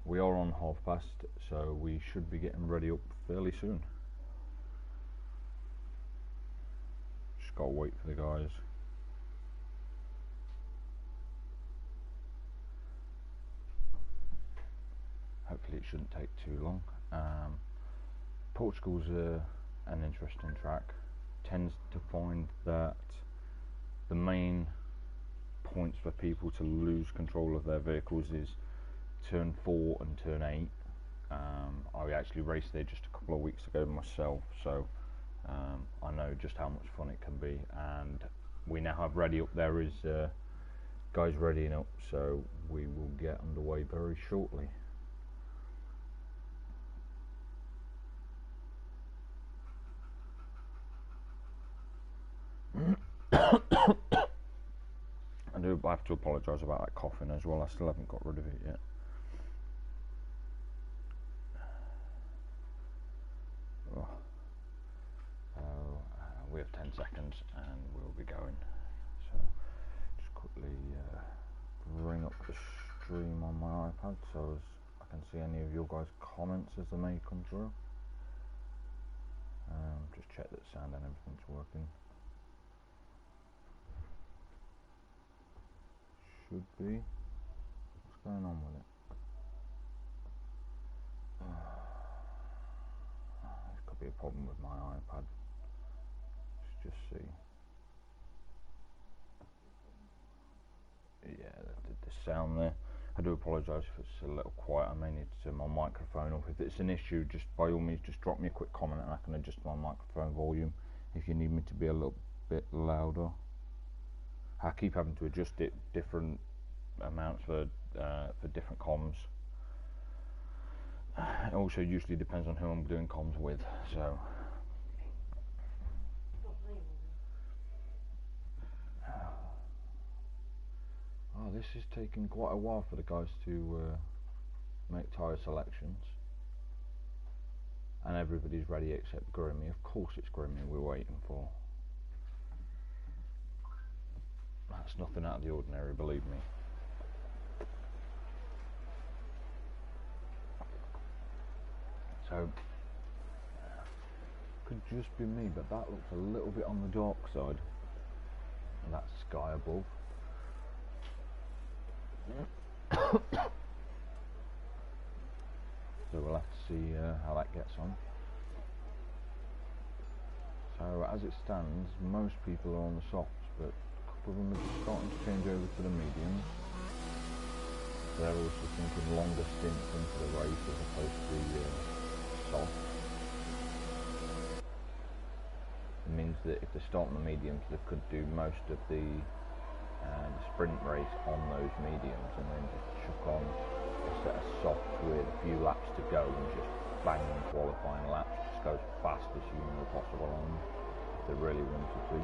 We are on past, so we should be getting ready up fairly soon. Just gotta wait for the guys. Hopefully it shouldn't take too long. Portugal's an interesting track. Tends to find that the main points for people to lose control of their vehicles is turn 4 and turn 8. I actually raced there just a couple of weeks ago myself, so I know just how much fun it can be, and we now have ready up there is guys readying up, so we will get underway very shortly. I have to apologise about that coughing as well. I still haven't got rid of it yet. We have 10 seconds and we'll be going. So just quickly bring up the stream on my iPad so as I can see any of your guys' comments as they may come through. Just check that sound and everything's working. Should be. What's going on with it? This could be a problem with my iPad. Let's just see. Yeah, the sound there. I do apologise if it's a little quiet. I may need to turn my microphone off. If it's an issue, just by all means just drop me a quick comment and I can adjust my microphone volume if you need me to be a little bit louder. I keep having to adjust it different amounts for different comms. It also usually depends on who I'm doing comms with, so this is taking quite a while for the guys to make tyre selections, and everybody's ready except Grimmy. Of course it's Grimmy we're waiting for. That's nothing out of the ordinary, believe me. So could just be me, but that looks a little bit on the dark side. And that's sky above. So we'll have to see how that gets on. So as it stands, most people are on the softs, but a couple of them are just starting to change over to the mediums. So they're also thinking longer stints into the race as opposed to the soft. It means that if they start on the mediums, they could do most of the sprint race on those mediums and then just chuck on a set of softs with a few laps to go and just bang qualifying laps, just go as fast as humanly possible on them if they really wanted to.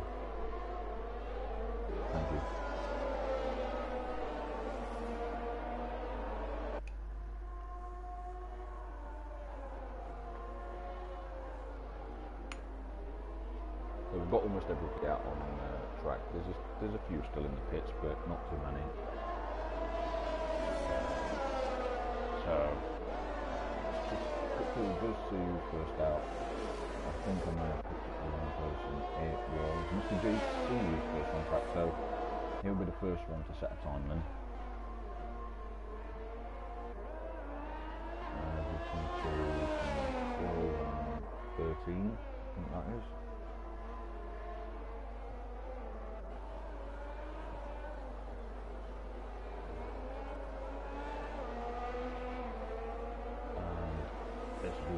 Thank you. So we've got almost everybody out on track. There's a few still in the pits, but not too many. So just to first out, I think I may have picked up the wrong person. It was Mr. JC who's first on track, so he'll be the first one to set a time then. Listen to 12 and 13, I think that is.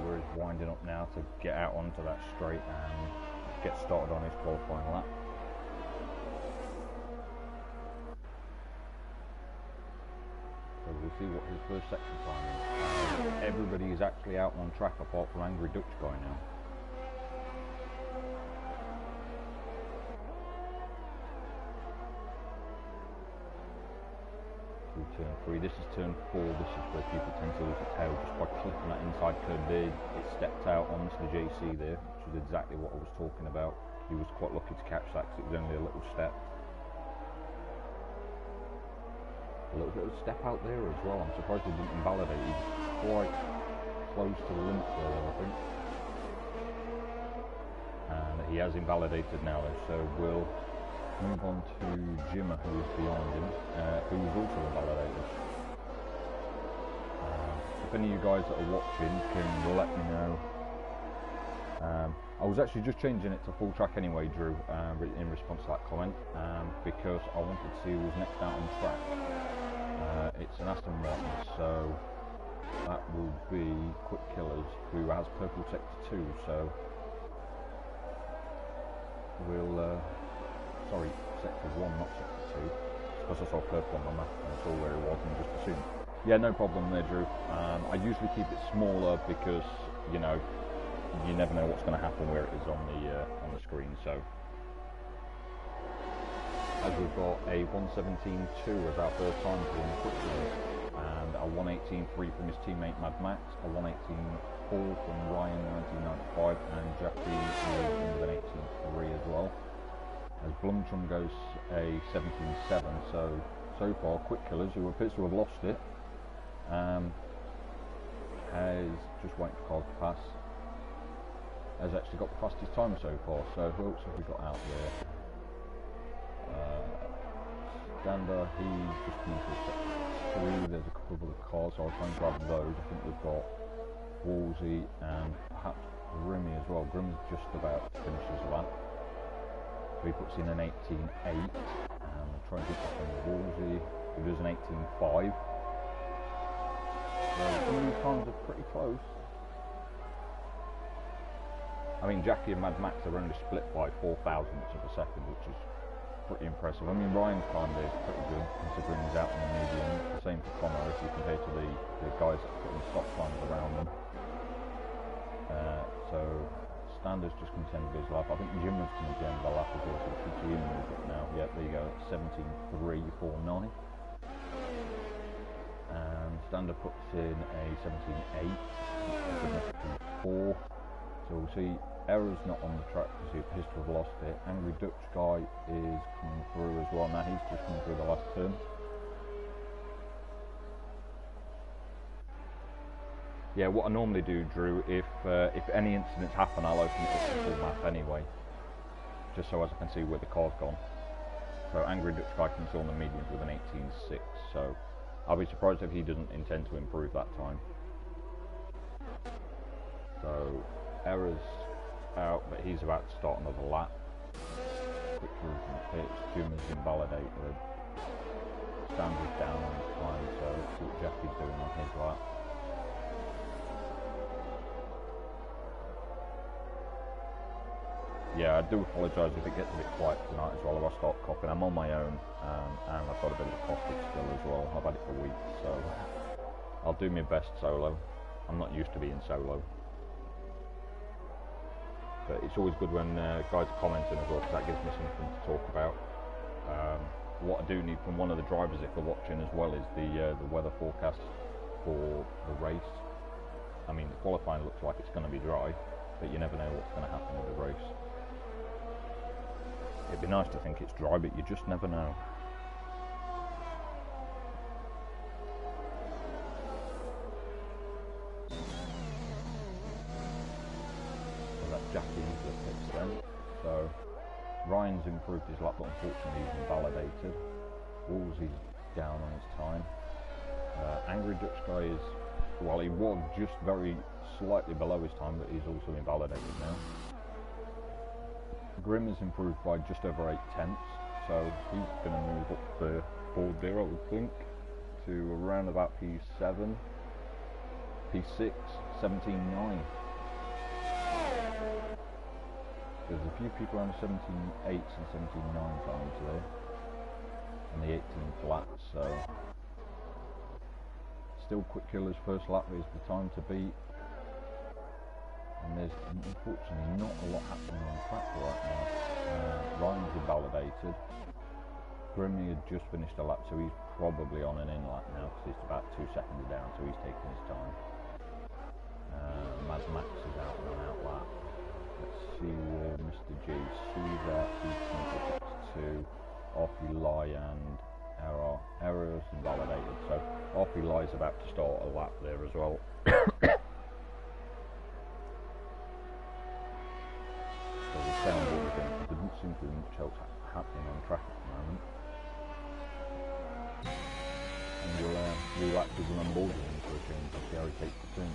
Where he's winding up now to get out onto that straight and get started on his qualifying lap. So we'll see what his first section time is. Everybody is actually out on track apart from Angry Dutch Guy now. Turn 3, this is turn 4, this is where people tend to lose the tail just by clipping that inside curve there. It stepped out on Mr. JC there, which is exactly what I was talking about. He was quite lucky to catch that because it was only a little step. A little bit of a step out there as well. I'm surprised he didn't invalidate. He was quite close to the limit there, I think. And he has invalidated now, so we'll move on to Jimmer, who is behind him, who is also invalidated. If any of you guys that are watching can let me know. I was actually just changing it to full track anyway, Drew, in response to that comment, because I wanted to see who was next out on track. It's an Aston Martin, so that will be Quick Killers, who has purple sector 2, so we'll, sorry, sector 1, not sector 2, because I saw purple on my map and I saw where it was and just assumed. Yeah, no problem there, Drew. I usually keep it smaller because, you know, you never know what's going to happen where it is on the screen. So, as we've got a 1:17.2 as our first time for the Quick Killers, and a 1:18.3 from his teammate Mad Max, a 1:18.4 from Ryan 1995, and Jackie with an 18.3 as well. As Blumchum goes a 17.7. So far, Quick Killers, who appears to have lost it, has just waiting for cars to pass. Has actually got the fastest time so far. So who else have we got out there? Gander, he's just coming to sector 3. There's a couple of other cars, so I'll try and grab those. I think we've got Wolsey and perhaps Grimmy as well. Grimmy's just about to finish his lap. So he puts in an 18.8. And I'll try and get that on Wolsey, who does an 18.5. So some of these times are pretty close. I mean, Jackie and Mad Max are only split by 4 thousandths of a second, which is pretty impressive. I mean, Ryan's time there is pretty good, considering he's out on the medium. The same for Connor, if you compare to the guys that are putting stop times around them. So, Standard's just come to the end of his lap. I think Jim was coming to the end of the lap as well, so we should see him move up now. Yep, there you go, 17.349. And Standard puts in a 17.8, 4. So we'll see Error's not on the track because he appears to have lost it. Angry Dutch Guy is coming through as well. Now he's just coming through the last turn. Yeah, what I normally do, Drew, if any incidents happen, I'll open it up to full map anyway, just so as I can see where the car's gone. So Angry Dutch Guy comes on the mediums with an 18.6. So I'll be surprised if he doesn't intend to improve that time. So Error's out, but he's about to start another lap. Quick through from the pits. Jim's invalidated. Standard's down on his time, so let's see what Jackie's doing on his lap. Yeah, I do apologise if it gets a bit quiet tonight as well, if I start coughing. I'm on my own, and I've got a bit of a cough still as well. I've had it for weeks, so I'll do my best solo. I'm not used to being solo. But it's always good when guys are commenting as well, because that gives me something to talk about. What I do need from one of the drivers, if they're watching as well, is the weather forecast for the race. I mean, the qualifying looks like it's going to be dry, but you never know what's going to happen with the race. It'd be nice to think it's dry, but you just never know. Jackie into the pits then. So Ryan's improved his lap, but unfortunately he's invalidated. Wolsey's down on his time. Angry Dutch Guy is, well, he was just very slightly below his time, but he's also invalidated now. Grim has improved by just over 8 tenths, so he's going to move up the board there, I would think, to around about P7, P6, 17.9. There's a few people on the 17.8s and 17.9s times there, and the 18 flats, so still Quick Killer's first lap is the time to beat, and there's unfortunately not a lot happening on track right now. Ryan's invalidated. Grimmy had just finished a lap, so he's probably on an in lap now because he's about 2 seconds down, so he's taking his time. Mad Max is out on an out lap. Let's see where Mr. J Sue's at. He's 2, Offie Lie and Errors invalidated. So RP Lie's about to start a lap there as well. So the soundboard again, there doesn't seem to be much else happening on track at the moment. And we'll actually run on board with him for a change and see how he takes the turn.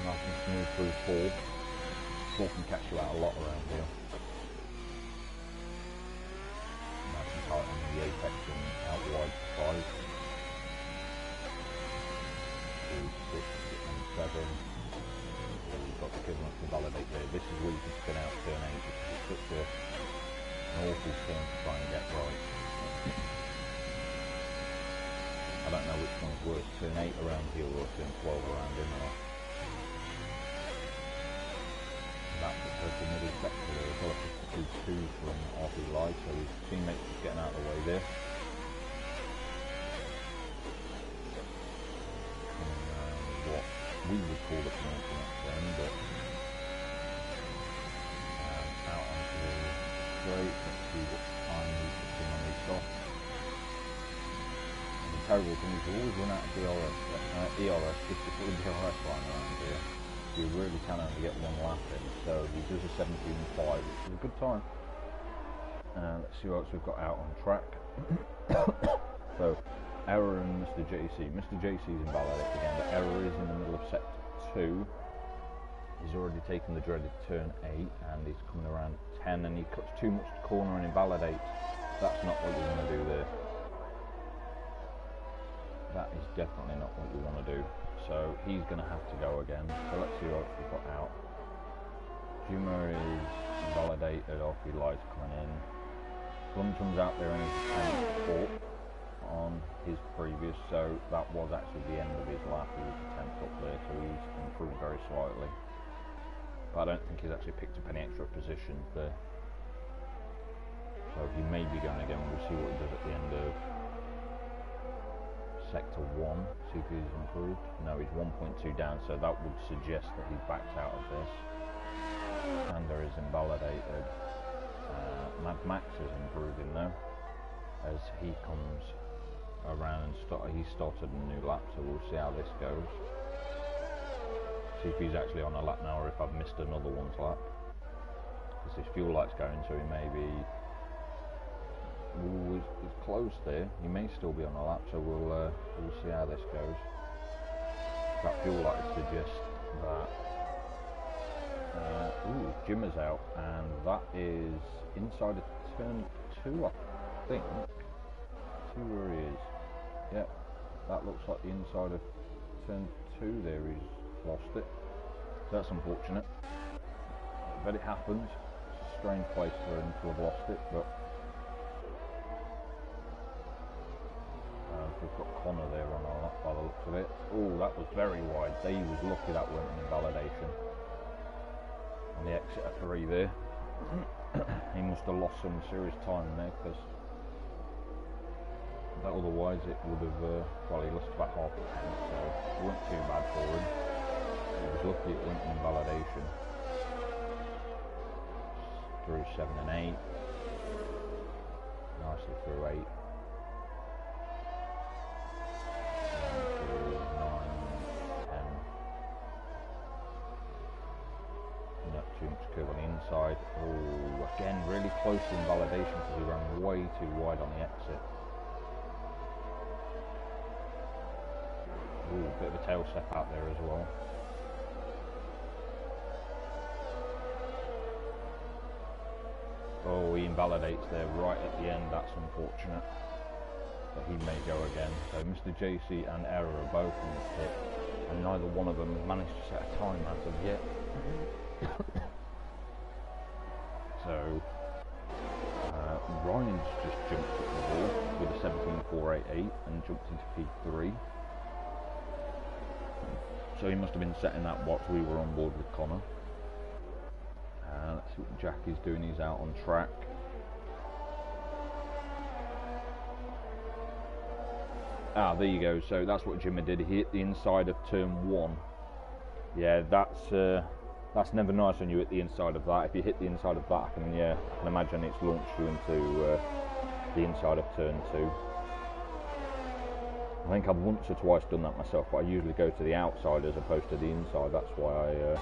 Nice and smooth through 4. 4 can catch you out a lot around here. Nice and tight on the apex and out wide 5. 2, 6 and 7. You've got the kill enough to validate there. This is where you can spin out turn 8 because it's such an awful turn to try and get right. I don't know which one's worse, turn 8 around here or turn 12 around in there. That's the middle sector there as well. It's 2 from RP Lie, so his teammates just getting out of the way there. What we would call the penultimate then, but out onto the straight. Let's see what time he's putting on his off. And the terrible thing is we always run out of ERS just before the DRS line around here. You really can only get 1 lap in, so he does a 17.5, which is a good time. Let's see what else we've got out on track. So Error and Mr. JC. Mr. JC is invalidated again, but Error is in the middle of sector 2. He's already taken the dreaded turn 8 and he's coming around 10 and he cuts too much to corner and invalidates. That's not what you want to do there. That is definitely not what you want to do. So he's going to have to go again. So let's see what we've got out. Juma is invalidated off, he lies coming in. Blumtum's out there and he's 10th on his previous, so that was actually the end of his lap. He was 10th up there, so he's improved very slightly. But I don't think he's actually picked up any extra positions there. So he may be going again. We'll see what he does at the end of sector 1, see if he's improved. No, he's 1.2 down, so that would suggest that he's backed out of this. Sander is invalidated. Mad Max is improving though, as he comes around and he started a new lap, so we'll see how this goes. See if he's actually on a lap now or if I've missed another one's lap. Because his fuel light's going, so he may be... Ooh, he's close there. He may still be on a lap, so we'll see how this goes. That fuel light suggests that Jimmer's out, and that is inside of turn 2, I think. Let's see where he is. Yep, that looks like the inside of turn 2 there. He's lost it. So that's unfortunate. But it happens. It's a strange place for him to have lost it, but we've got Connor there on our lap by the looks of it. Oh, that was very wide. He was lucky that went in invalidation. On the exit of 3 there. He must have lost some serious time there, because otherwise it would have, well, he lost about half a tenth, so it wasn't too bad for him. He was lucky it went in invalidation. Through 7 and 8. Nicely through 8. Through 9, 10. Not too much curve on the inside. Oh, again, really close to invalidation because he ran way too wide on the exit. Ooh, a bit of a tail step out there as well. Oh, he invalidates there right at the end. That's unfortunate. But he may go again. So Mr. JC and Error are both in the pit, and neither one of them has managed to set a time as of yet. So Ryan's just jumped up the ball with a 17.488 and jumped into P3. So he must have been setting that whilst we were on board with Connor. Let's see what Jack is doing. He's out on track. Ah, there you go. So that's what Jimmy did. He hit the inside of turn 1. Yeah, that's That's never nice when you hit the inside of that. If you hit the inside of that, I can imagine it's launched you into the inside of turn 2. I think I've once or twice done that myself, but I usually go to the outside as opposed to the inside. That's why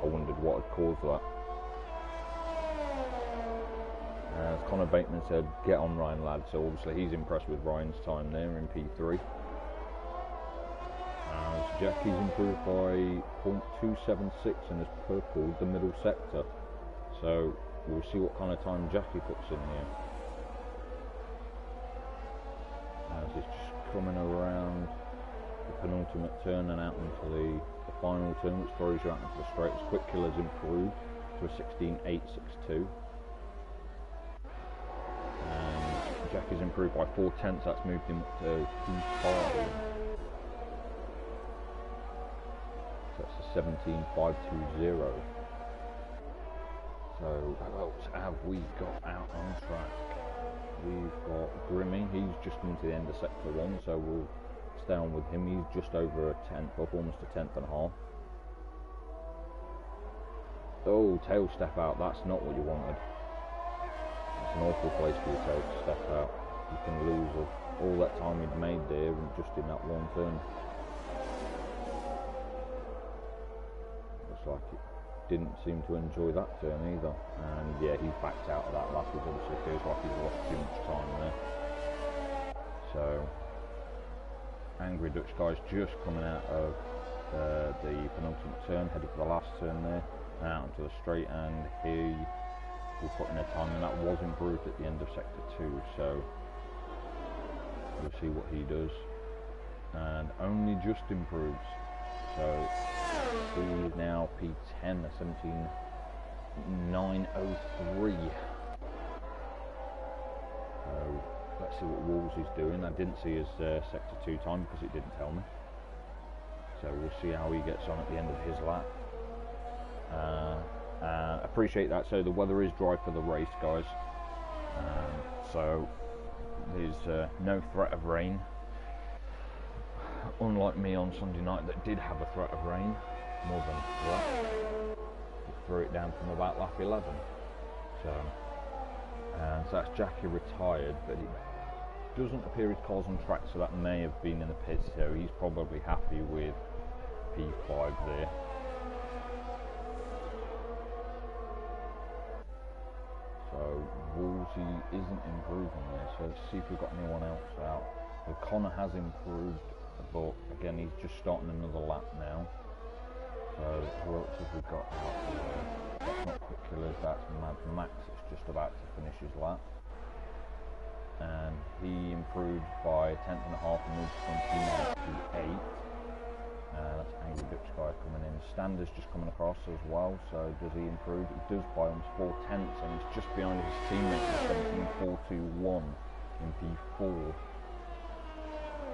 I wondered what had caused that. As Connor Bateman said, get on Ryan, lad. So obviously he's impressed with Ryan's time there in P3. As Jackie's improved by 0.276 and has purpled the middle sector. So we'll see what kind of time Jackie puts in here. As it's just coming around the penultimate turn and out into the final turn, which throws you out into the straights. Quick Killer's improved to a 16.862. And Jackie's improved by 0.4. That's moved him up to P5. So that's a 17.520. So who else have we got out on track? We've got Grimmy. He's just come to the end of sector 1, so we'll stay on with him. He's just over a 10th, up almost a 10th and a half. Oh, tail step out. That's not what you wanted. It's an awful place for your tail to step out. You can lose all that time you'd made there and just in that one turn. Looks like it didn't seem to enjoy that turn either. And yeah, he's backed out of that lap. It obviously feels like he's lost too much time there. So, Angry Dutch guy's just coming out of the penultimate turn, headed for the last turn there, and out into the straight, and he will put in a time, and that was improved at the end of sector 2, so we'll see what he does. And only just improves, so he's now P10, a 17.903. So let's see what Wolves is doing. I didn't see his sector 2 time because it didn't tell me. So we'll see how he gets on at the end of his lap. Appreciate that. So the weather is dry for the race, guys. So there's no threat of rain. Unlike me on Sunday night that did have a threat of rain, more than threat. It threw it down from about lap 11. So that's Jackie retired, but it doesn't appear his car's on track, so that may have been in the pits, so he's probably happy with P5 there. So Woolsey isn't improving there, so let's see if we've got anyone else out. So Connor has improved, but again he's just starting another lap now. So who else have we got out there? That's not Quick Killers, that's Mad Max. It's just about to finish his lap. And he improved by 1.5 tenths and moved from P9 to P8. That's Angry Dutch guy coming in. Stander's just coming across as well, so does he improve? He does by almost 0.4, and he's just behind his teammate at 17.421 in P4.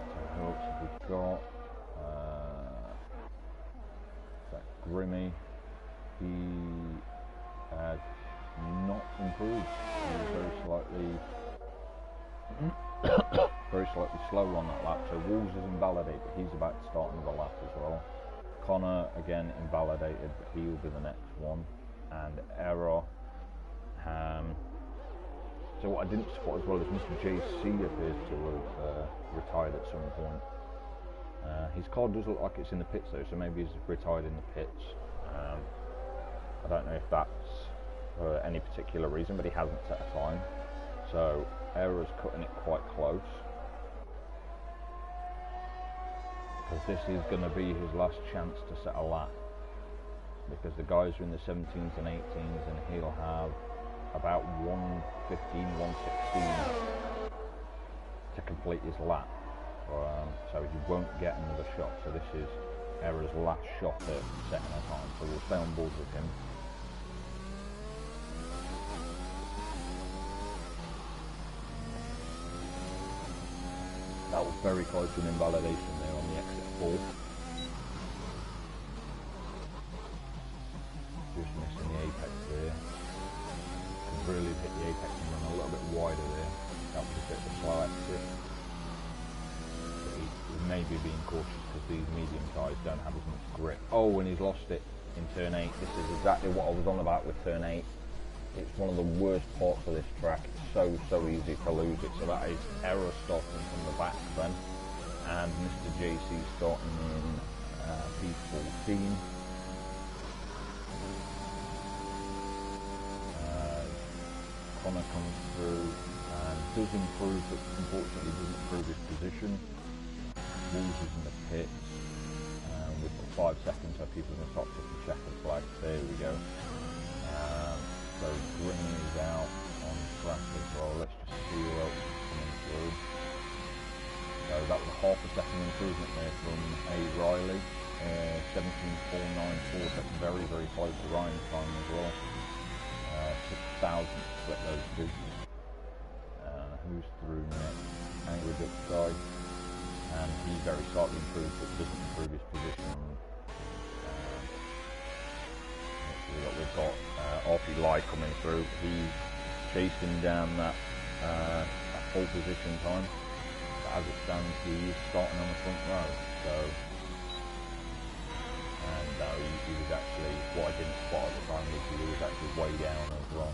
So who else have we got? That Grimmy. He has not improved. He's very slightly slower on that lap. So Wolves is invalidated. He's about to start another lap as well. Connor again invalidated, but he will be the next one. And Error. So what I didn't spot as well is Mr. JC appears to have retired at some point. His car does look like it's in the pits though, so maybe he's retired in the pits. I don't know if that's for any particular reason, but he hasn't set a time. So Error's cutting it quite close, because this is going to be his last chance to set a lap, because the guys are in the 17s and 18s and he'll have about 1:15, 1:16 to complete his lap. So he won't get another shot. So this is Error's last shot at setting a time, so we'll stay on board with him. That was very close to an invalidation there on the exit 4. Just missing the apex there. Could really hit the apex and run a little bit wider there. That was a bit of a slow exit. But he may be being cautious because these medium tyres don't have as much grip. Oh, and he's lost it. in turn 8. This is exactly what I was on about with turn 8. It's one of the worst parts of this track. It's so easy to lose it. So that is error starting from the back then. And Mr. JC starting in P14. Connor comes through and does improve, but unfortunately doesn't improve his position. Wolves is in the pits. We've got 5 seconds, so people can start to check the flag. There we go. So Green is out on track as well. Let's just see who else is coming through. So that was a half a second improvement there from A. Riley. 17.494. That's very close to Ryan's time as well. 6,000 split those two. Who's through next? Angry Duck Guy. And he very slightly improves, but doesn't improve his position. We've got RP Lai coming through. He's chasing down that pole position time. But as it stands, he is starting on the front row. So, and he was actually, what I didn't spot at the time was he was actually way down as well.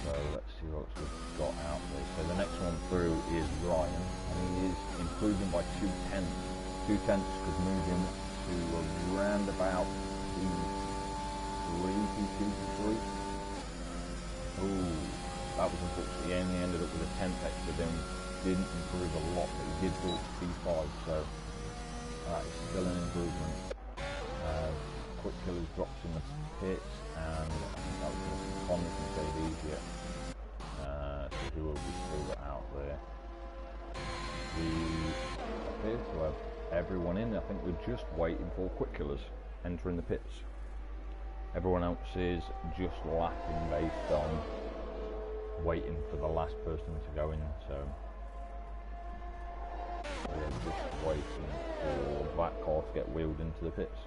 So let's see what we've got out there. So the next one through is Ryan, and he is improving by 2/10. 2/10 could move him to around about P3. Oh, that was unfortunate. He only ended up with a 10th extra then. Didn't improve a lot, but he did go to P5, so that is still an improvement. Quick Killers drops in the pits, and I think that was Connor from JD's yet. So who will be still out there? We appear to have everyone in. I think we're just waiting for Quick Killers entering the pits. Everyone else is just lapping based on waiting for the last person to go in, so we're just waiting for that car to get wheeled into the pits.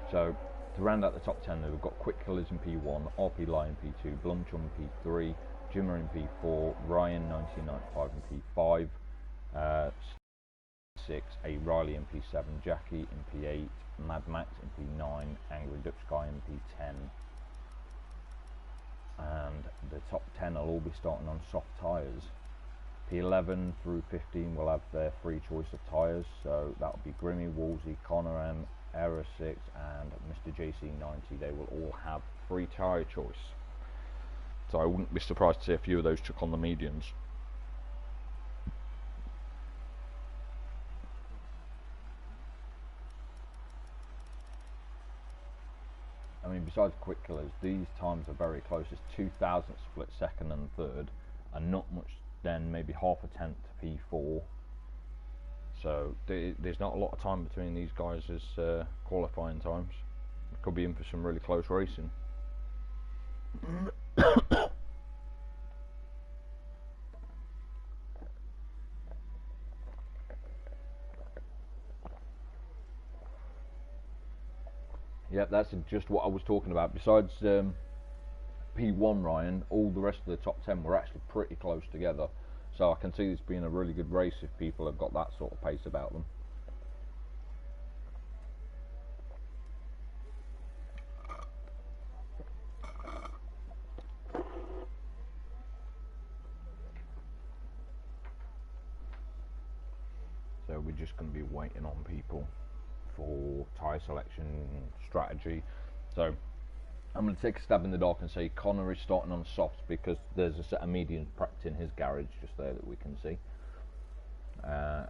So to round out the top 10, we've got Quick Killers in P1, RP Lai in P2, Blumchum in P3, Jimmer in P4, Ryan 1995 in P5, 6, A. Riley in P7, Jackie in P8, Mad Max in P9, Angry Dutch Guy in P10. And the top 10 will all be starting on soft tyres. P11 through 15 will have their free choice of tyres, so that will be Grimmy, Wolsey, Connor M, Error 6 and Mr. JC90. They will all have free tyre choice. So I wouldn't be surprised to see a few of those chuck on the mediums. I mean, besides Quick Killers, these times are very close. It's 2,000 split second and third, and not much then, maybe half a tenth P4. So there's not a lot of time between these guys' qualifying times. We could be in for some really close racing. Yep, that's just what I was talking about. Besides P1 Ryan, all the rest of the top 10 were actually pretty close together. So I can see this being a really good race if people have got that sort of pace about them. So we're just going to be waiting on people for tyre selection strategy. So I'm going to take a stab in the dark and say Connor is starting on softs because there's a set of mediums prepped in his garage just there that we can see. But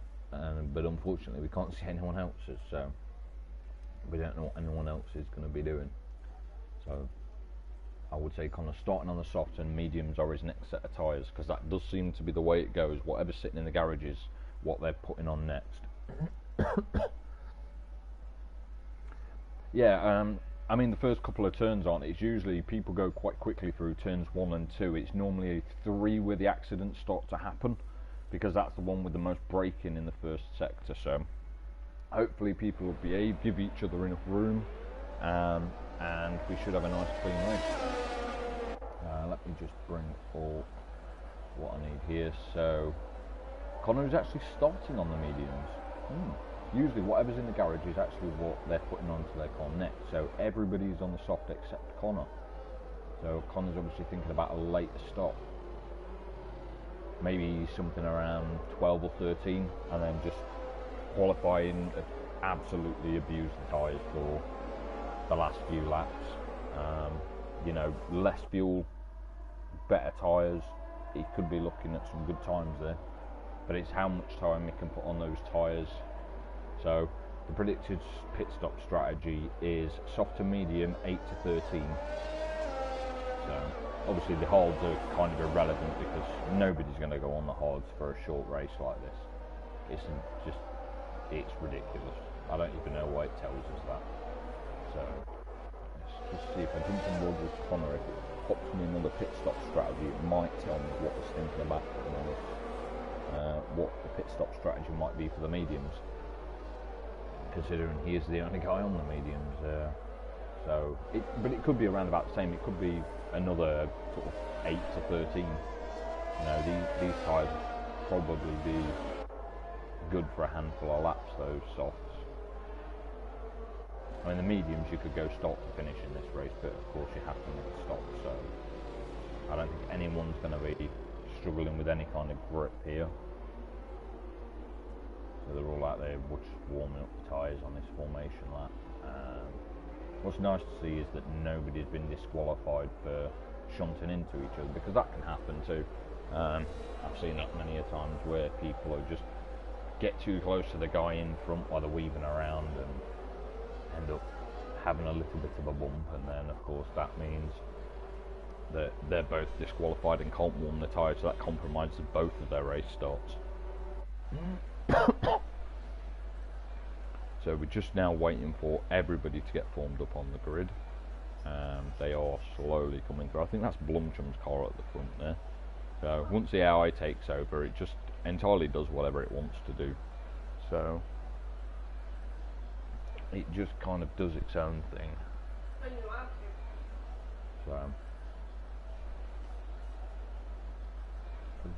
unfortunately we can't see anyone else's, so we don't know what anyone else is going to be doing. So I would say Connor's starting on the softs and mediums are his next set of tyres, because that does seem to be the way it goes. Whatever's sitting in the garage is what they're putting on next. Yeah, I mean the first couple of turns on, it's usually people go quite quickly through turns 1 and 2. It's normally 3 where the accidents start to happen, because that's the one with the most braking in the first sector. So hopefully people will behave, give each other enough room, and we should have a nice clean race. Let me just bring up what I need here. So Connor is actually starting on the mediums. Usually whatever's in the garage is actually what they're putting onto their car next. So everybody's on the soft except Connor. So Connor's obviously thinking about a later stop. Maybe something around 12 or 13, and then just qualifying, absolutely abuse the tyres for the last few laps. You know, less fuel, better tyres. He could be looking at some good times there, but it's how much time he can put on those tyres. So the predicted pit stop strategy is soft to medium, 8 to 13. So obviously the hards are kind of irrelevant because nobody's going to go on the hards for a short race like this. It's ridiculous. I don't even know why it tells us that. So let's just see if I jump on board with Connor. If it pops me another pit stop strategy, it might tell me what he's thinking about at the moment. What the pit stop strategy might be for the mediums, considering he is the only guy on the mediums. But it could be around about the same. It could be another sort of 8 to 13. You know, these tyres would probably be good for a handful of laps, those softs. I mean, the mediums you could go start to finish in this race, but of course you have to make a stop, so I don't think anyone's going to be struggling with any kind of grip here. So they're all out there just warming up the tyres on this formation lap. What's nice to see is that nobody's been disqualified for shunting into each other, because that can happen too. I've seen that many a times where people are just get too close to the guy in front while they're weaving around and end up having a little bit of a bump, and then of course that means that they're both disqualified and can't warm the tyres, so that compromises both of their race starts. So we're just now waiting for everybody to get formed up on the grid. They are slowly coming through. I think that's Blumchum's car at the front there. So once the AI takes over, it just entirely does whatever it wants to do. So it just kind of does its own thing. So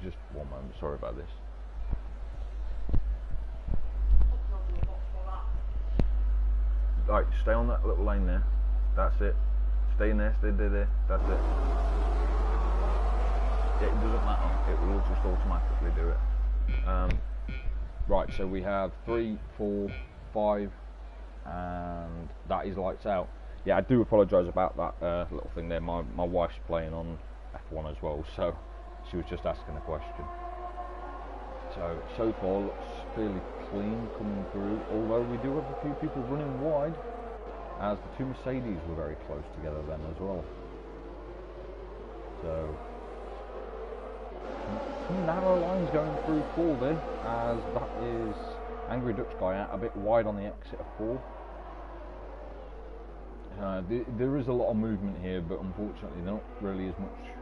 just one moment, sorry about this. Right, stay on that little lane there. That's it. Stay in there, stay there. That's it. It doesn't matter. It will just automatically do it. Right, so we have 3, 4, 5, and that is lights out. Yeah, I do apologise about that little thing there. My wife's playing on F1 as well, so she was just asking a question. So far looks fairly clean coming through, although we do have a few people running wide, as the two Mercedes were very close together then as well. So some narrow lines going through 4 then, as that is Angry Dutch Guy out a bit wide on the exit of 4. There is a lot of movement here, but unfortunately not really as much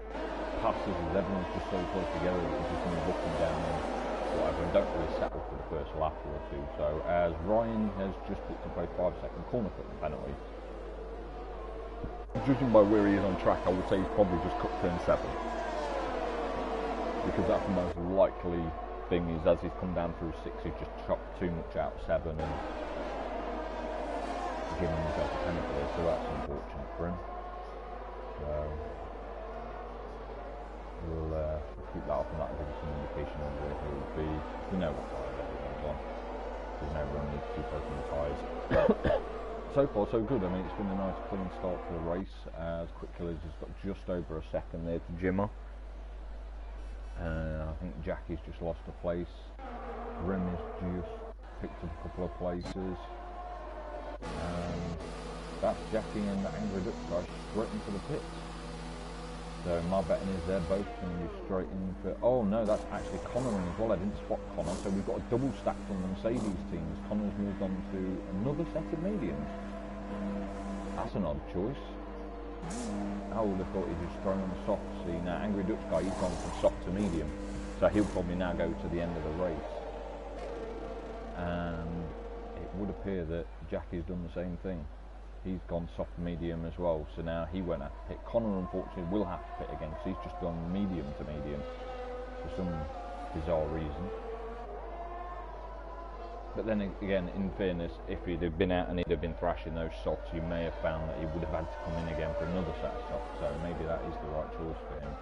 passes as everyone's just so close together that you just move up and down and whatever, and don't really settle for the first lap or 2. So as Ryan has just picked up a 5-second corner cutting penalty. Judging by where he is on track, I would say he's probably just cut turn 7. Because that's the most likely thing, is as he's come down through 6, he's just chopped too much out 7 and giving himself a penalty there, so that's unfortunate for him. So we'll keep that off, and that'll give us some indication of where he will be. We know what tyre everyone's on. There's no run need to keep open the tyres. So far so good. I mean, it's been a nice clean start to the race, as Quick Killers has got just over a second there to Jimmer. I think Jackie's just lost a place. Rim has just picked up a couple of places. That's Jackie and the Angry Dutch Guy straight into the pits. So my betting is they're both going to be straight in for... Oh no, that's actually Connor in as well. I didn't spot Connor. So we've got a double stack from the Mercedes teams. Connor's moved on to another set of mediums. That's an odd choice. I would have thought he'd just thrown on the soft. See, now Angry Dutch Guy, he's gone from soft to medium. So he'll probably now go to the end of the race. And it would appear that Jackie's done the same thing. He's gone soft medium as well, so now he won't have to pit. Connor unfortunately will have to pit again, because he's just gone medium to medium for some bizarre reason. But then again, in fairness, if he'd have been out and he'd have been thrashing those softs, you may have found that he would have had to come in again for another set of softs. So maybe that is the right choice for him.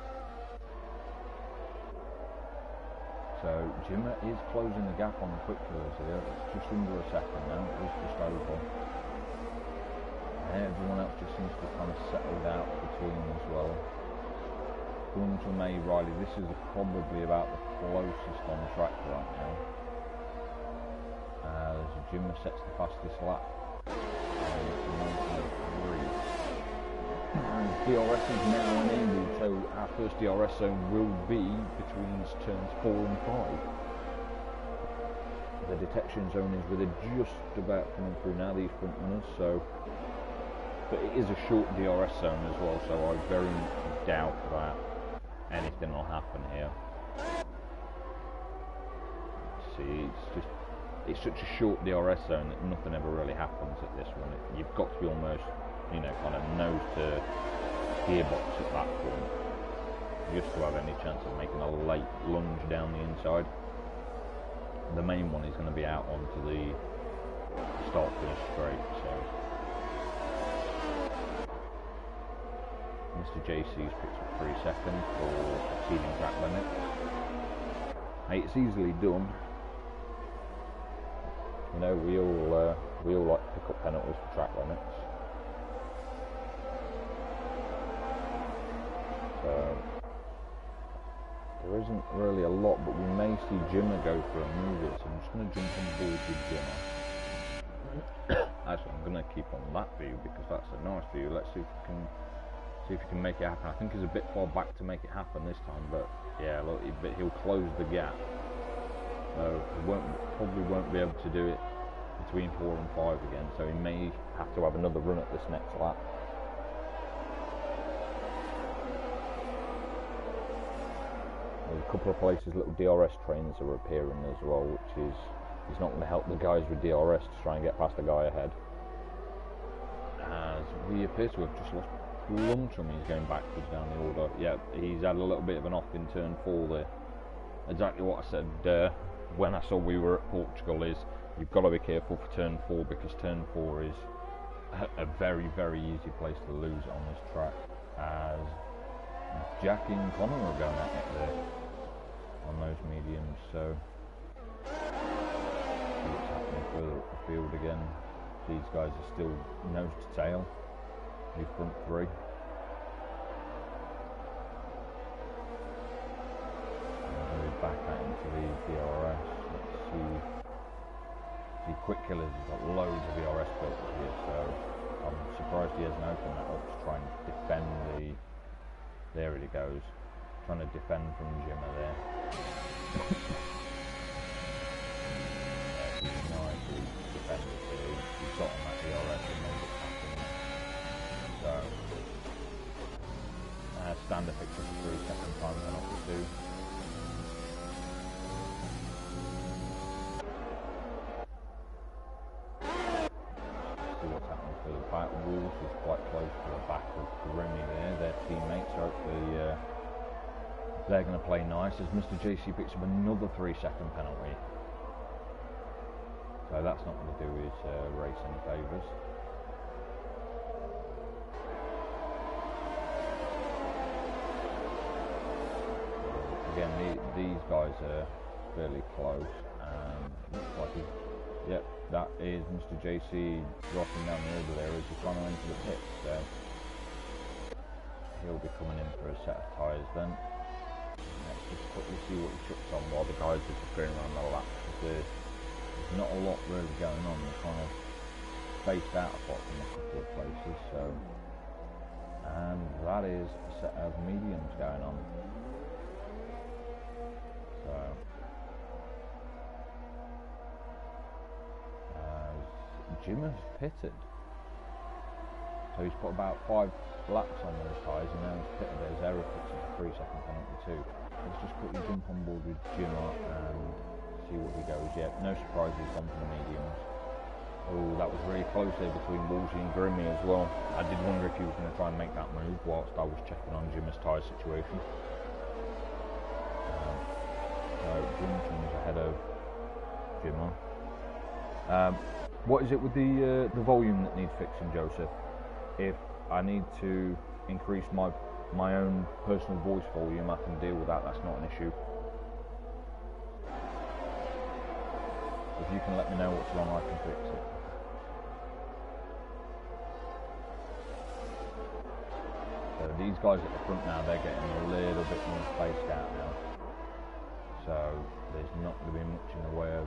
So Jimmer is closing the gap on the quick killers here. It's just under a second now. It was just over. And everyone else just seems to kind of settled out between them as well. Gunter, May, Riley. This is probably about the closest on track right now. As Jimmer sets the fastest lap. DRS is now enabled, so our first DRS zone will be between turns 4 and 5. The detection zone is with it just about coming through now, these front runners, so but it is a short DRS zone as well, so I very much doubt that anything will happen here. See, it's such a short DRS zone that nothing ever really happens at this one. You've got to be almost, you know, kind of nose to gearbox at that point just to have any chance of making a late lunge down the inside. The main one is going to be out onto the start finish straight, so Mr. JC's picked up 3 seconds for exceeding track limits. Hey, it's easily done. You know, we all like to pick up penalties for track limits. So there isn't really a lot, but we may see Jimmer go for a move here, so I'm just going to jump on board with Jimmer. Actually, I'm going to keep on that view because that's a nice view. Let's see if we can make it happen. I think he's a bit far back to make it happen this time, but yeah, look, he'll close the gap. So he probably won't be able to do it between 4 and 5 again, so he may have to have another run at this next lap. There's a couple of places little DRS trains are appearing as well, which is not going to help the guys with DRS to try and get past the guy ahead. As we appear to have just lost Plumtrum, he's going backwards down the order. Yeah, he's had a little bit of an off in turn 4 there. Exactly what I said when I saw we were at Portugal is you've got to be careful for turn 4 because turn 4 is a very, very easy place to lose on this track. As Jackie and Connor are going at it there on those mediums, so see what's happening further up the field again. These guys are still nose to tail, the front 3. Back out into the DRS. Let's see Quick Killers has got loads of DRS filters here, so I'm surprised he hasn't opened that up to try and defend the. There he goes, trying to defend from Jimmer there. Nicely defended here. He's got on that DRS and made it happen. So Stander picks up a 3-second time penalty too. The back Wolves is quite close to the back of Grimmy there, their teammates. Hopefully they're going to play nice as Mr. JC picks up another 3-second penalty. So that's not going to do his race any favours. Again, these guys are fairly close and looks like he's. Yep, that is Mr. JC dropping down the order there as he's trying to enter the pit, so he'll be coming in for a set of tyres then. Let's just quickly see what he chucks on while the guys are just going around the lap, because there's not a lot really going on. They're kind of spaced out apart from a couple of places, so and that is a set of mediums going on. So Jimmer's pitted, so he's put about 5 laps on those tyres and now he's pitted. There's error picks up a 3-second penalty too. Let's just quickly jump on board with Jimmer and see what he goes. Yeah, no surprises on for the mediums. Oh, that was really close there between Woolsey and Grimmy as well. I did wonder if he was going to try and make that move whilst I was checking on Jimmer's tyre situation. So Jimmer's ahead of Jimmer. What is it with the volume that needs fixing, Joseph? If I need to increase my own personal voice volume, I can deal with that. That's not an issue. If you can let me know what's wrong, I can fix it. So these guys at the front now, they're getting a little bit more spaced out now. So there's not going to be much in the way of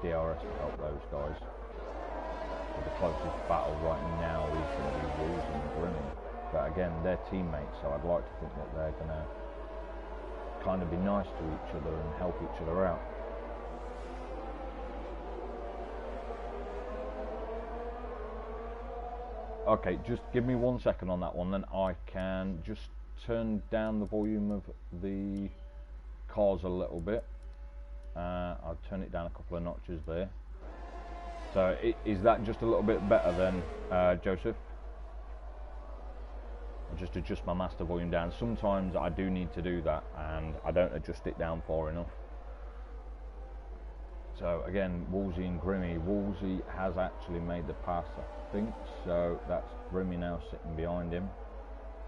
DRS to help those guys. So the closest battle right now is going to be Woolsey and Grimmy. But again, they're teammates, so I'd like to think that they're going to kind of be nice to each other and help each other out. Okay, just give me 1 second on that one, then I can just turn down the volume of the cars a little bit. I'll turn it down a couple of notches there. So is that just a little bit better then, Joseph? I'll just adjust my master volume down. Sometimes I do need to do that and I don't adjust it down far enough. So again, Woolsey and Grimmy. Woolsey has actually made the pass, I think, so that's Grimmy now sitting behind him.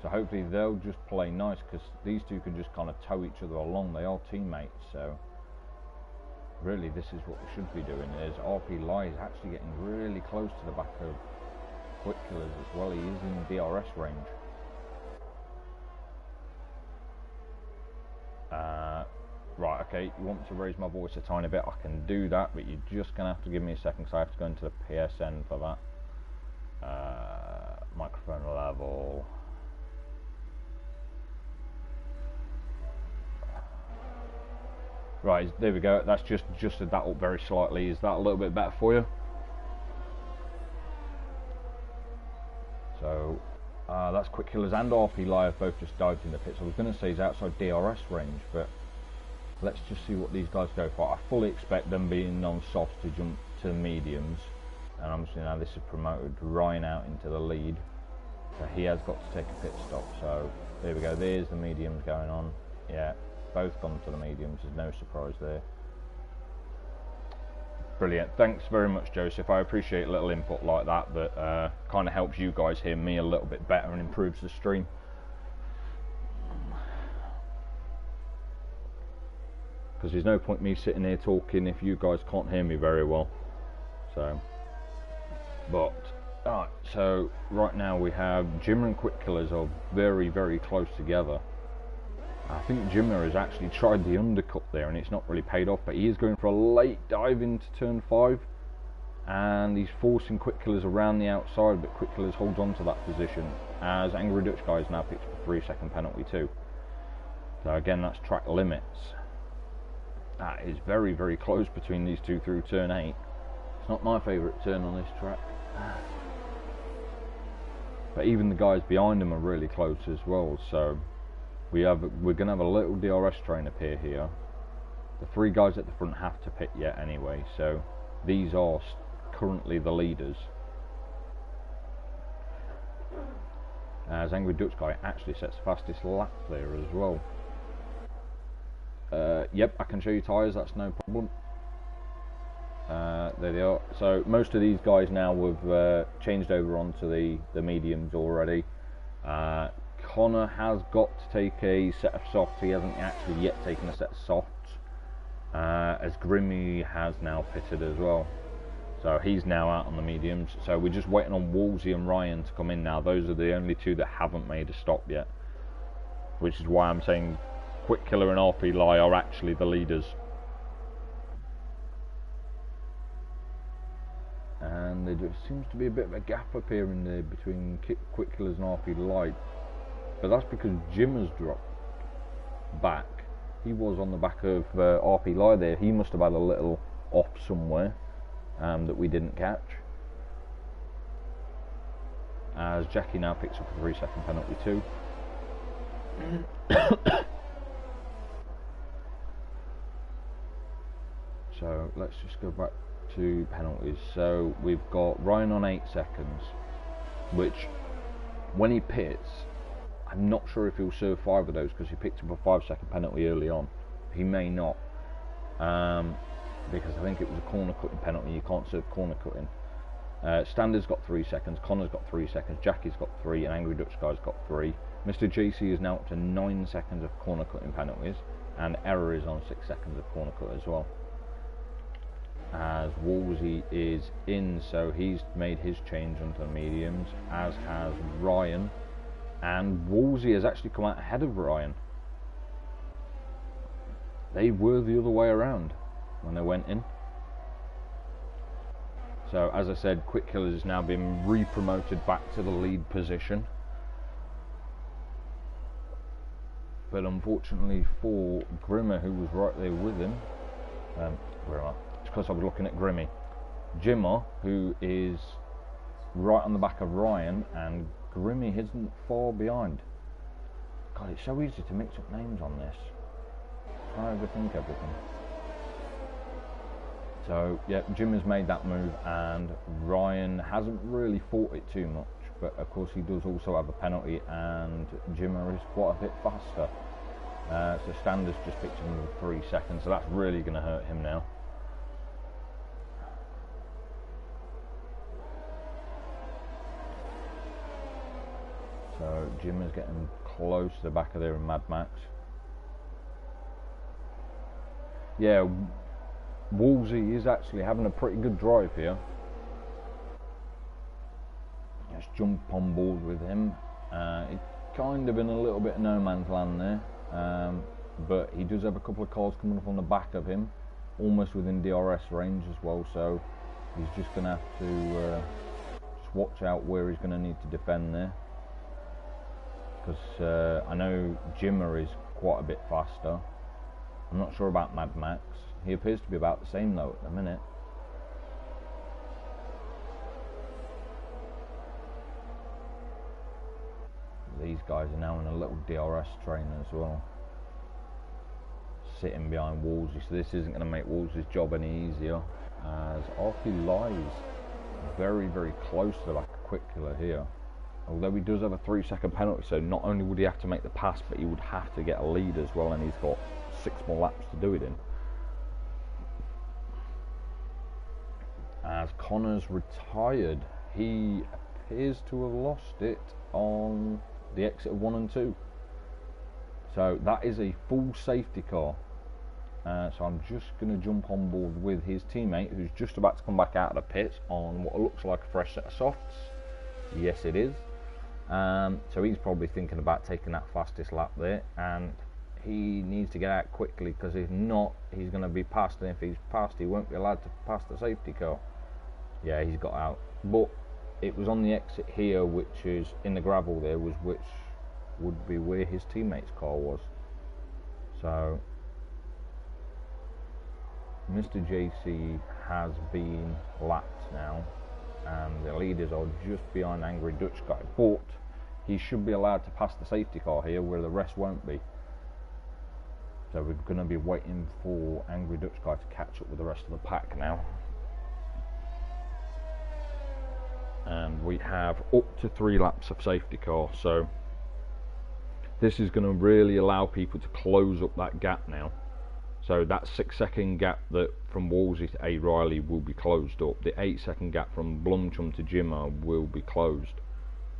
So hopefully they'll just play nice, because these two can just kind of tow each other along. They are teammates, so really this is what we should be doing. Is RP Lai is actually getting really close to the back of Quick Killers as well. He is in DRS range. Right, okay, you want me to raise my voice a tiny bit, I can do that, but you're just going to have to give me a second, because I have to go into the PSN for that. Microphone level. Right, there we go, that's just adjusted that up very slightly. Is that a little bit better for you? So, that's Quick Killers and RP Live both just dived in the pits. I was going to say he's outside DRS range, but let's just see what these guys go for. I fully expect them being non-softs to jump to mediums. And I'm seeing now this is promoted Ryan out into the lead. So he has got to take a pit stop. So there we go, there's the mediums going on. Yeah, both gone to the mediums, there's no surprise there. Brilliant, thanks very much, Joseph. I appreciate a little input like that, that kind of helps you guys hear me a little bit better and improves the stream. Because there's no point me sitting here talking if you guys can't hear me very well. So, but alright, so right now we have Jimmer and Quick Killers are very, very close together. I think Jimmer has actually tried the undercut there and it's not really paid off, but he is going for a late dive into turn 5 and he's forcing Quick Killers around the outside, but Quick Killers holds on to that position as Angry Dutch Guy is now picked up a 3-second penalty too. So again, that's track limits. That is very, very close between these two through turn 8. It's not my favourite turn on this track. But even the guys behind them are really close as well. So we're going to have a little DRS train appear here. The 3 guys at the front have to pit yet anyway. So these are currently the leaders. As Angry Dutch Guy actually sets the fastest lap there as well. Yep, I can show you tyres, that's no problem. There they are. So most of these guys now have changed over onto the mediums already. Connor has got to take a set of softs. He hasn't actually yet taken a set of softs. As Grimmy has now pitted as well. So he's now out on the mediums. So we're just waiting on Woolsey and Ryan to come in now. Those are the only 2 that haven't made a stop yet. Which is why I'm saying Quick Killer and RP Lai are actually the leaders. And there just seems to be a bit of a gap appearing there between Quick Killers and RP Lai. But that's because Jim has dropped back. He was on the back of RP Lai there. He must have had a little off somewhere that we didn't catch. As Jackie now picks up a 3-second penalty too. So let's just go back to penalties. So we've got Ryan on 8 seconds, which when he pits, I'm not sure if he'll serve 5 of those because he picked up a 5-second penalty early on. He may not. because I think it was a corner cutting penalty. You can't serve corner cutting. Standard's got 3 seconds, Connor's got 3 seconds, Jackie's got 3, and Angry Dutch Guy's got 3. Mr. JC is now up to 9 seconds of corner cutting penalties, and Error is on 6 seconds of corner cut as well. As Wolsey is in, so he's made his change onto the mediums, as has Ryan, and Wolsey has actually come out ahead of Ryan. They were the other way around when they went in. So as I said, Quick Killers has now been re-promoted back to the lead position. But unfortunately for Grimmer, who was right there with him, where am I? It's because I was looking at Grimmy. Jimmer, who is right on the back of Ryan, and Grimmy isn't far behind. God, it's so easy to mix up names on this. I overthink everything. So yeah, Jim has made that move, and Ryan hasn't really fought it too much, but of course he does also have a penalty, and Jimmer is quite a bit faster. So Standard's just picked him with 3 seconds, so that's really going to hurt him now. So Jimmer's getting close to the back of there in Mad Max. Yeah, Wolsey is actually having a pretty good drive here. Let's jump on board with him. He's kind of in a little bit of no man's land there, but he does have a couple of cars coming up on the back of him, almost within DRS range as well, so he's just going to have to just watch out where he's going to need to defend there, because I know Jimmer is quite a bit faster. I'm not sure about Mad Max. He appears to be about the same though at the minute. These guys are now in a little DRS train as well, sitting behind Wolsey, so this isn't going to make Wolsey's job any easier, as Arky lies very, very close to the back of Quick Killer here. Although he does have a 3-second penalty, so not only would he have to make the pass, but he would have to get a lead as well, and he's got 6 more laps to do it in. As Connor's retired, he appears to have lost it on the exit of 1 and 2. So that is a full safety car. So I'm just going to jump on board with his teammate, who's just about to come back out of the pits on what looks like a fresh set of softs. Yes, it is. So he's probably thinking about taking that fastest lap there, and he needs to get out quickly, because if not, he's going to be passed, and if he's passed, he won't be allowed to pass the safety car. Yeah, he's got out, but it was on the exit here, which is in the gravel there, which would be where his teammate's car was. So Mr. JC has been lapped now, and the leaders are just behind Angry Dutch Guy, but he should be allowed to pass the safety car here, where the rest won't be. So we're going to be waiting for Angry Dutch Guy to catch up with the rest of the pack now. And we have up to 3 laps of safety car, so this is going to really allow people to close up that gap now. So that 6-second gap that from Wolsey to A. Riley will be closed up. The 8-second gap from Blumchum to Jimmer will be closed.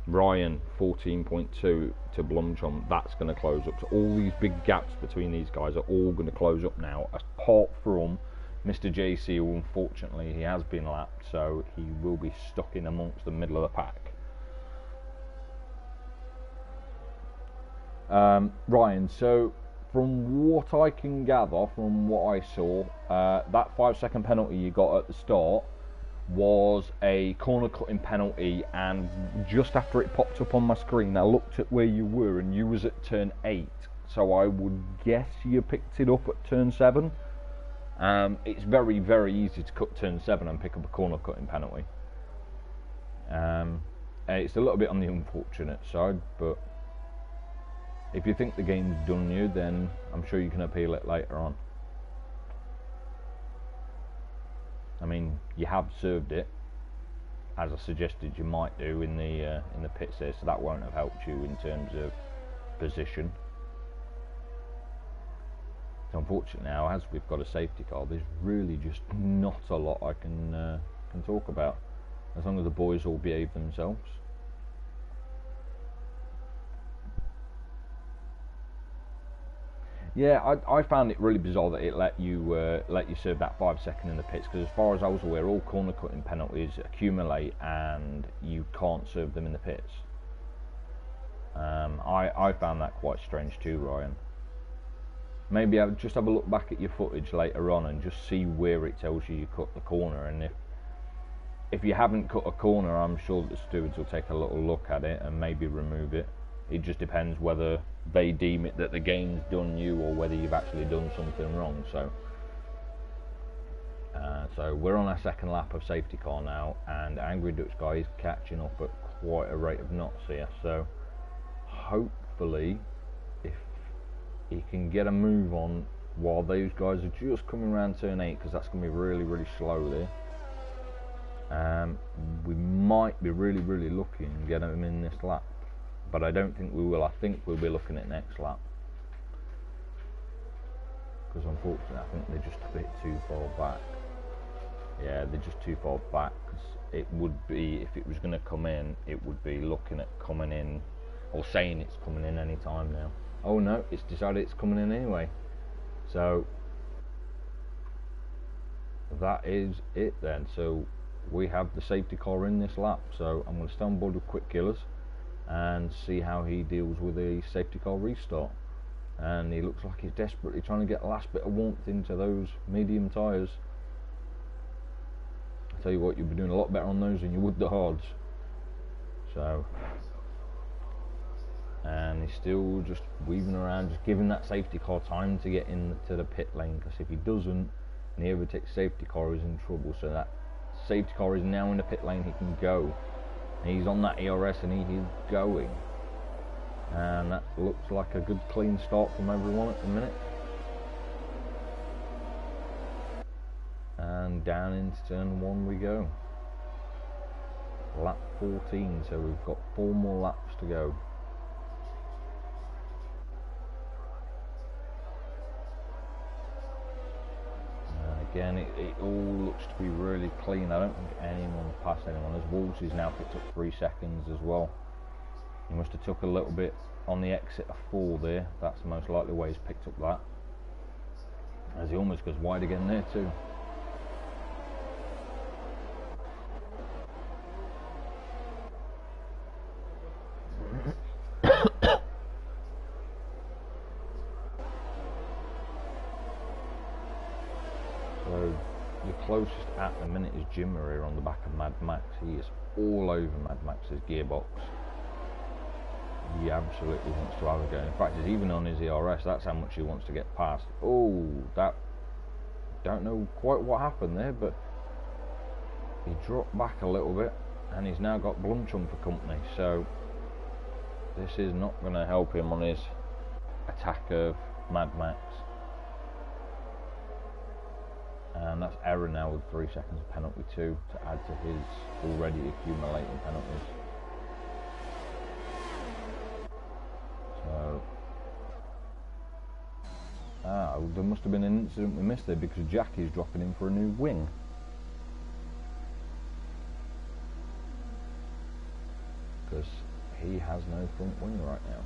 Ryan 14.2 to Blumchum, that's going to close up. So all these big gaps between these guys are all going to close up now, apart from Mr. JC, who unfortunately he has been lapped, so he will be stuck in amongst the middle of the pack. Ryan, so from what I can gather, from what I saw, that 5-second penalty you got at the start was a corner cutting penalty, and just after it popped up on my screen I looked at where you were, and you was at turn 8, so I would guess you picked it up at turn 7. It's very, very easy to cut turn 7 and pick up a corner cutting penalty. It's a little bit on the unfortunate side, but if you think the game's done you, then I'm sure you can appeal it later on. I mean, you have served it, as I suggested you might do in the pits there, so that won't have helped you in terms of position. So unfortunately now, as we've got a safety car, there's really just not a lot I can talk about, as long as the boys all behave themselves. Yeah, I found it really bizarre that it let you serve that 5 second in the pits, because as far as I was aware, all corner cutting penalties accumulate and you can't serve them in the pits. I found that quite strange too, Ryan. Maybe I would just have a look back at your footage later on and just see where it tells you cut the corner, and if you haven't cut a corner, I'm sure that the stewards will take a little look at it and maybe remove it. It just depends whether they deem it that the game's done you or whether you've actually done something wrong. So we're on our second lap of safety car now, and Angry Dutch Guy is catching up at quite a rate of knots here. So hopefully, if he can get a move on while those guys are just coming around turn 8, because that's going to be really, really slow there. We might be really lucky and get him in this lap, but I don't think we will. I think we'll be looking at next lap, because unfortunately I think they're just a bit too far back. Yeah, they're just too far back, because it would be, if it was going to come in, it would be looking at coming in, or saying it's coming in any time now. Oh no, it's decided it's coming in anyway. So that is it then. So we have the safety car in this lap, so I'm going to stay on board with Quick Killers and see how he deals with a safety car restart. And he looks like he's desperately trying to get the last bit of warmth into those medium tyres. I tell you what, you'll be doing a lot better on those than you would the hards. So, and he's still just weaving around, just giving that safety car time to get into the pit lane, because if he doesn't and he overtakes safety car, he's in trouble. So that safety car is now in the pit lane, he can go. And he's on that ERS and he is going. And that looks like a good clean start from everyone at the minute. And down into turn 1 we go. Lap 14, so we've got 4 more laps to go. Again, it all looks to be really clean. I don't think anyone's passed anyone. As Wolsey's now picked up 3 seconds as well. He must have took a little bit on the exit of 4 there. That's most likely why he's picked up that. As he almost goes wide again there too. So the closest at the minute is Jim Maria on the back of Mad Max. He is all over Mad Max's gearbox. He absolutely wants to have a go. In fact, he's even on his ERS. That's how much he wants to get past. Oh, that, don't know quite what happened there, but he dropped back a little bit, and he's now got Blumchum for company. So this is not going to help him on his attack of Mad Max. And that's Aaron now with 3 seconds of penalty too, to add to his already accumulating penalties. So, there must have been an incident we missed there, because Jackie's dropping in for a new wing. Because he has no front wing right now.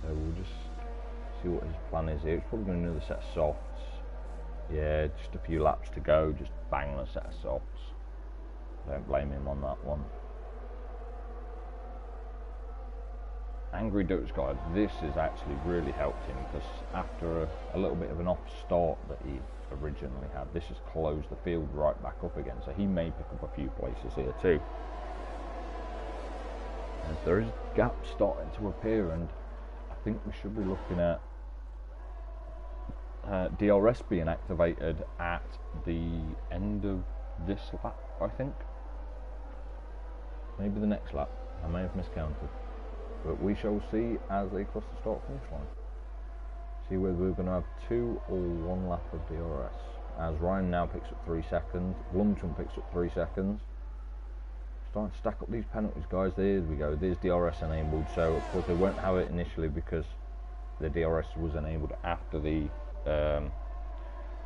So we'll just see what his plan is here. It's probably going to do another set of softs. Yeah, just a few laps to go, just bang on a set of softs. Don't blame him on that one. Angry Dutch Guy, this has actually really helped him, because after a little bit of an off start that he originally had, this has closed the field right back up again, so he may pick up a few places here too. And there is gaps starting to appear, and I think we should be looking at DRS being activated at the end of this lap, I think. Maybe the next lap. I may have miscounted. But we shall see as they cross the start finish line. See whether we're going to have 2 or 1 lap of DRS. As Ryan now picks up 3 seconds. Blumchum picks up 3 seconds. Starting to stack up these penalties, guys. There we go. There's DRS enabled. So, of course, they won't have it initially because the DRS was enabled after the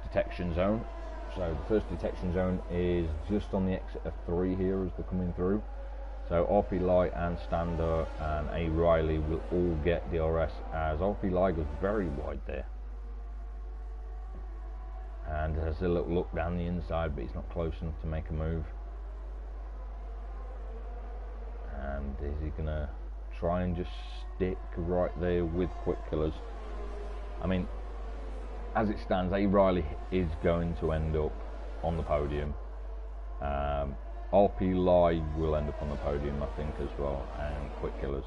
detection zone. So the first detection zone is just on the exit of 3 here as they're coming through. So RP Light and Stander and A Riley will all get DRS, as RP Light goes very wide there. And has a little look down the inside, but he's not close enough to make a move. And is he going to try and just stick right there with Quick Killers? I mean, as it stands, A Riley is going to end up on the podium. RP Live will end up on the podium, I think, as well, and Quick Killers.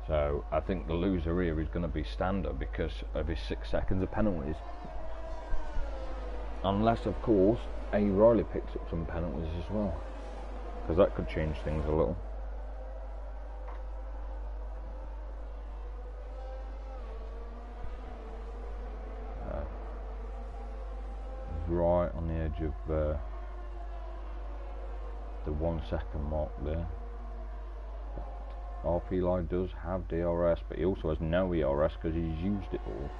So I think the loser here is going to be Stander because of his 6 seconds of penalties. Unless, of course, A Riley picks up some penalties as well, because that could change things a little. Right on the edge of the 1 second mark there. RP Live does have DRS, but he also has no ERS because he's used it all.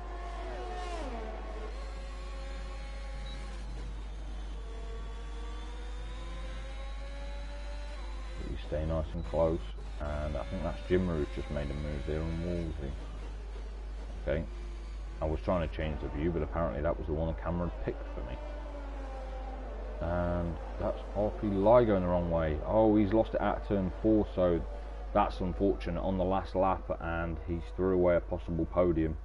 But you stay nice and close, and I think that's Jimmer who's just made a move there on Wolsey. Okay, I was trying to change the view, but apparently that was the one the camera had picked for me. And that's RP Live going the wrong way. Oh, he's lost it at turn 4, so that's unfortunate on the last lap, and he's threw away a possible podium.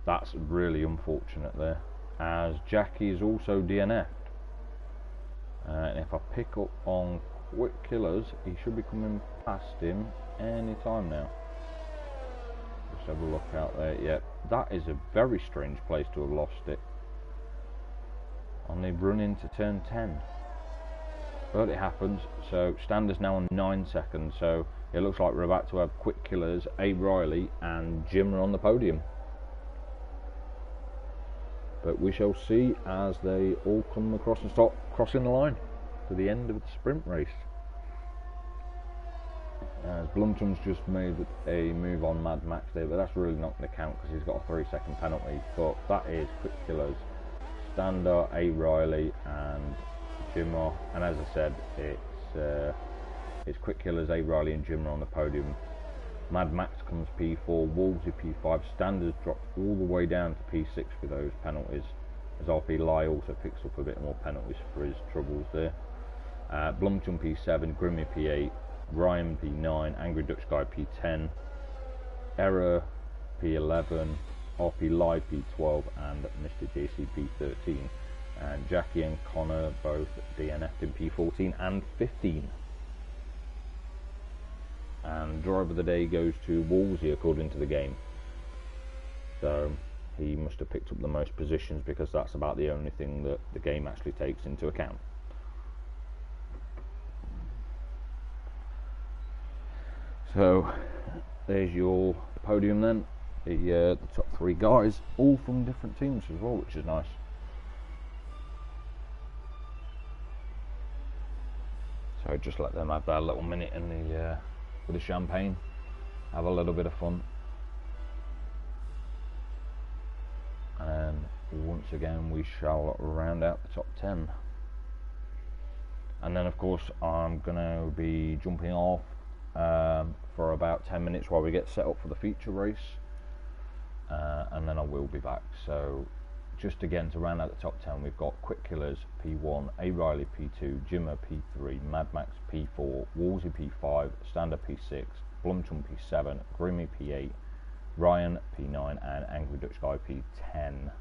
That's really unfortunate there, as Jackie is also DNF'd. And if I pick up on Quick Killers, he should be coming past him any time now. Let's have a look out there. Yeah, that is a very strange place to have lost it. And they've run into turn 10. But it happens. So Stander's now on 9 seconds. So it looks like we're about to have Quick Killers, A Riley and Jimmer on the podium. But we shall see as they all come across and start crossing the line to the end of the sprint race. As Blumton's just made a move on Mad Max there, but that's really not going to count because he's got a 3-second penalty. But that is Quick Killers, Stander, A Riley and Jimmer, and as I said, it's Quick Killers, A Riley and Jimmer on the podium. Mad Max comes P4, Wolsey P5, Standers dropped all the way down to P6 for those penalties, as RP Live also picks up a bit more penalties for his troubles there. Blumton P7, Grimmy P8, Ryan P9, Angry Dutch Guy P10, Error P11, RP Live P12 and Mr JC P13, and Jackie and Connor both DNF'd in P14 and 15. And driver of the day goes to Wolsey according to the game, so he must have picked up the most positions because that's about the only thing that the game actually takes into account. So there's your podium then. The top 3 guys, all from different teams as well, which is nice. So just let them have that little minute in the with the champagne, have a little bit of fun, and once again we shall round out the top 10. And then of course I'm gonna be jumping off for about 10 minutes while we get set up for the feature race. And then I will be back. So just again to round out the top 10, we've got Quick Killers P1, A Riley P2, Jimmer P3, Mad Max P4, Wolsey P5, Stander P6, Blumton P7, Grimmy P8, Ryan P9 and Angry Dutch Guy P10.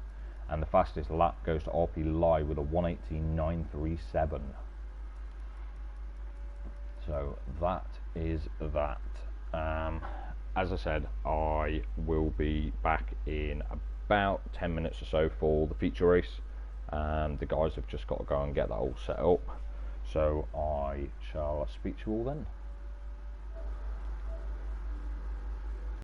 And the fastest lap goes to RP Live with a 1:18.937. So that is that. As I said, I will be back in about 10 minutes or so for the feature race. The guys have just got to go and get that all set up. So I shall speak to you all then.